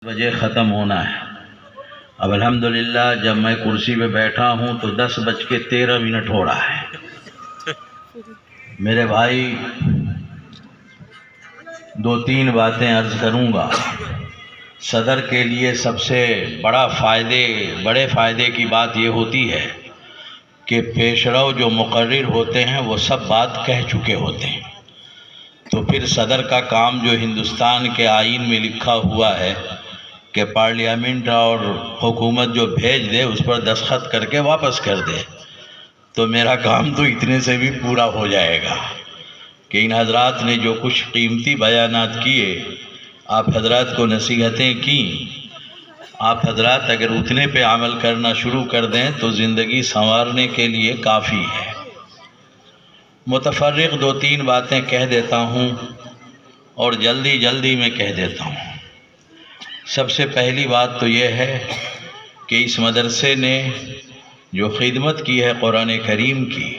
بجے ختم ہونا ہے۔ اب الحمدللہ جب میں کرسی پہ بیٹھا ہوں تو 10:13 ہو رہا ہے۔ میرے بھائی 2-3 باتیں عرض کروں گا۔ صدر کے لیے سب سے بڑے فائدے کی بات یہ ہوتی ہے کہ پیشرو جو مقرر ہوتے ہیں وہ سب بات کہہ چکے ہوتے ہیں، تو پھر صدر کا کام جو ہندوستان کے آئین میں لکھا ہوا ہے کہ پارلیمنٹ اور حکومت جو بھیج دے اس پر دستخط کر کے واپس کر دے، تو میرا کام تو اتنے سے بھی پورا ہو جائے گا کہ ان حضرات نے جو کچھ قیمتی بیانات کیے، آپ حضرات کو نصیحتیں کی، آپ حضرات اگر اتنے پہ عمل کرنا شروع کر دیں تو زندگی سنوارنے کے لیے کافی ہے۔ متفرق 2-3 باتیں کہہ دیتا ہوں اور جلدی میں کہہ دیتا ہوں۔ سب سے پہلی بات تو یہ ہے کہ اس مدرسے نے جو خدمت کی ہے قرآن کریم کی،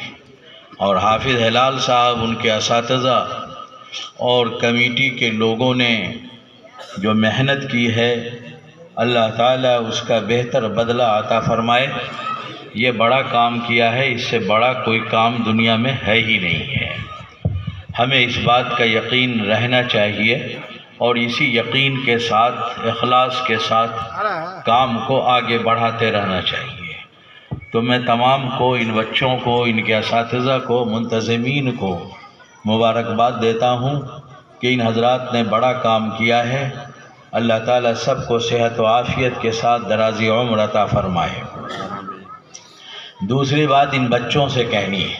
اور حافظ ہلال صاحب، ان کے اساتذہ اور کمیٹی کے لوگوں نے جو محنت کی ہے، اللہ تعالیٰ اس کا بہتر بدلہ عطا فرمائے۔ یہ بڑا کام کیا ہے، اس سے بڑا کوئی کام دنیا میں ہے ہی نہیں ہے۔ ہمیں اس بات کا یقین رہنا چاہیے اور اسی یقین کے ساتھ، اخلاص کے ساتھ کام کو آگے بڑھاتے رہنا چاہیے۔ تو میں تمام کو، ان بچوں کو، ان کے اساتذہ کو، منتظمین کو مبارکباد دیتا ہوں کہ ان حضرات نے بڑا کام کیا ہے۔ اللہ تعالیٰ سب کو صحت و عافیت کے ساتھ درازی عمر عطا فرمائے۔ دوسری بات ان بچوں سے کہنی ہے،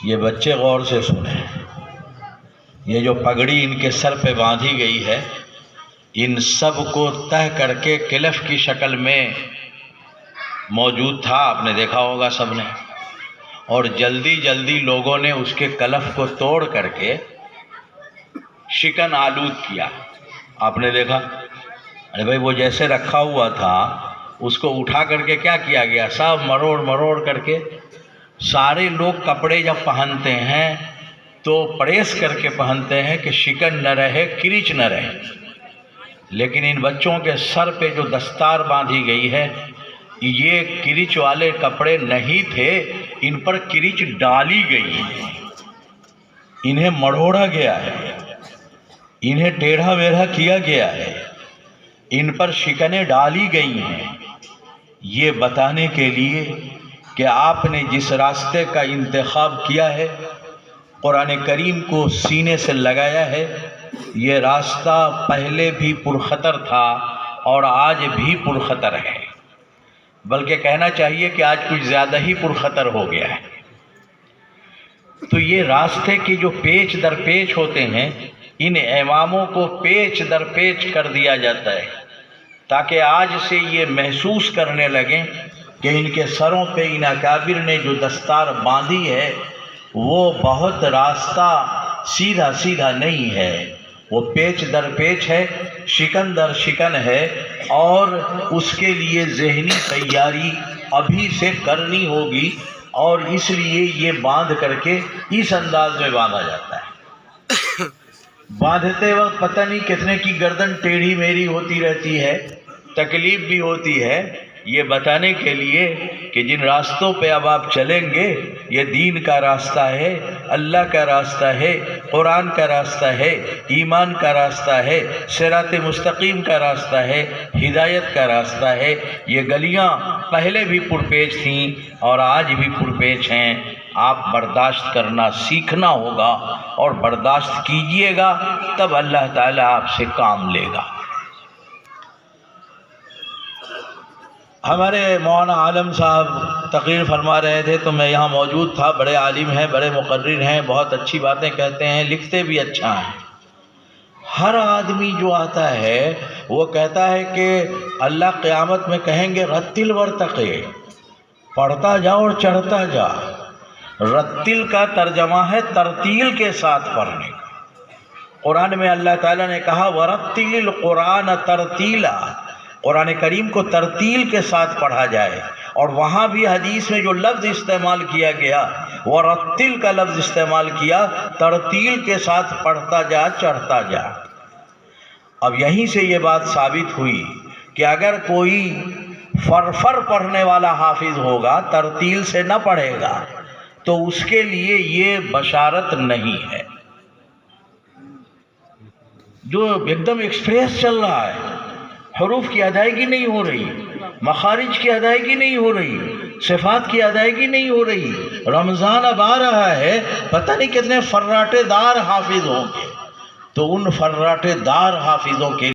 یہ بچے غور سے سنیں۔ یہ جو پگڑی ان کے سر پہ باندھی گئی ہے، ان سب کو تہ کر کے کلف کی شکل میں موجود تھا، آپ نے دیکھا ہوگا سب نے، اور جلدی لوگوں نے اس کے کلف کو توڑ کر کے شکن آلود کیا، آپ نے دیکھا۔ ارے بھائی، وہ جیسے رکھا ہوا تھا اس کو اٹھا کر کے کیا کیا گیا، سب مروڑ کر کے۔ سارے لوگ کپڑے جب پہنتے ہیں تو پریس کر کے پہنتے ہیں کہ شکن نہ رہے، کرچ نہ رہے، لیکن ان بچوں کے سر پہ جو دستار باندھی گئی ہے، یہ کرچ والے کپڑے نہیں تھے، ان پر کرچ ڈالی گئی ہے، انہیں مروڑا گیا ہے، انہیں ٹیڑھا میڑھا کیا گیا ہے، ان پر شکنیں ڈالی گئی ہیں، یہ بتانے کے لیے کہ آپ نے جس راستے کا انتخاب کیا ہے، قرآن کریم کو سینے سے لگایا ہے، یہ راستہ پہلے بھی پرخطر تھا اور آج بھی پرخطر ہے، بلکہ کہنا چاہیے کہ آج کچھ زیادہ ہی پرخطر ہو گیا ہے۔ تو یہ راستے کے جو پیچ در پیچ ہوتے ہیں، ان اماموں کو پیچ در پیچ کر دیا جاتا ہے تاکہ آج سے یہ محسوس کرنے لگیں کہ ان کے سروں پہ ان اکابر نے جو دستار باندھی ہے وہ بہت راستہ سیدھا نہیں ہے، وہ پیچ در پیچ ہے، شکن در شکن ہے، اور اس کے لیے ذہنی تیاری ابھی سے کرنی ہوگی، اور اس لیے یہ باندھ کر کے اس انداز میں باندھا جاتا ہے۔ باندھتے وقت پتہ نہیں کتنے کی گردن ٹیڑھی میری ہوتی رہتی ہے، تکلیف بھی ہوتی ہے، یہ بتانے کے لیے کہ جن راستوں پہ اب آپ چلیں گے یہ دین کا راستہ ہے، اللہ کا راستہ ہے، قرآن کا راستہ ہے، ایمان کا راستہ ہے، صراط مستقیم کا راستہ ہے، ہدایت کا راستہ ہے۔ یہ گلیاں پہلے بھی پرپیچ تھیں اور آج بھی پرپیچ ہیں، آپ برداشت کرنا سیکھنا ہوگا، اور برداشت کیجئے گا تب اللہ تعالیٰ آپ سے کام لے گا۔ ہمارے مولانا عالم صاحب تقریر فرما رہے تھے تو میں یہاں موجود تھا، بڑے عالم ہیں، بڑے مقرر ہیں، بہت اچھی باتیں کہتے ہیں، لکھتے بھی اچھا ہیں۔ ہر آدمی جو آتا ہے وہ کہتا ہے کہ اللہ قیامت میں کہیں گے رتل ورتقے، پڑھتا جا اور چڑھتا جا۔ رتل کا ترجمہ ہے ترتیل کے ساتھ پڑھنے کا۔ قرآن میں اللہ تعالیٰ نے کہا وَرَتِّلِ الْقُرْآنَ تَرْتِيلًا، قرآن کریم کو ترتیل کے ساتھ پڑھا جائے، اور وہاں بھی حدیث میں جو لفظ استعمال کیا گیا وَرَتِّل کا لفظ استعمال کیا، ترتیل کے ساتھ پڑھتا جا، چڑھتا جا۔ اب یہیں سے یہ بات ثابت ہوئی کہ اگر کوئی فرفر پڑھنے والا حافظ ہوگا، ترتیل سے نہ پڑھے گا، تو اس کے لیے یہ بشارت نہیں ہے۔ جو ایک دم ایکسپریس چل رہا ہے، حروف کی ادائیگی نہیں ہو رہی، مخارج کی ادائیگی نہیں ہو رہی، صفات کی ادائیگی نہیں ہو رہی، رمضان اب آ رہا ہے، پتہ نہیں کتنے فراٹے دار حافظ ہوں گے، تو ان فراٹے دار حافظوں کے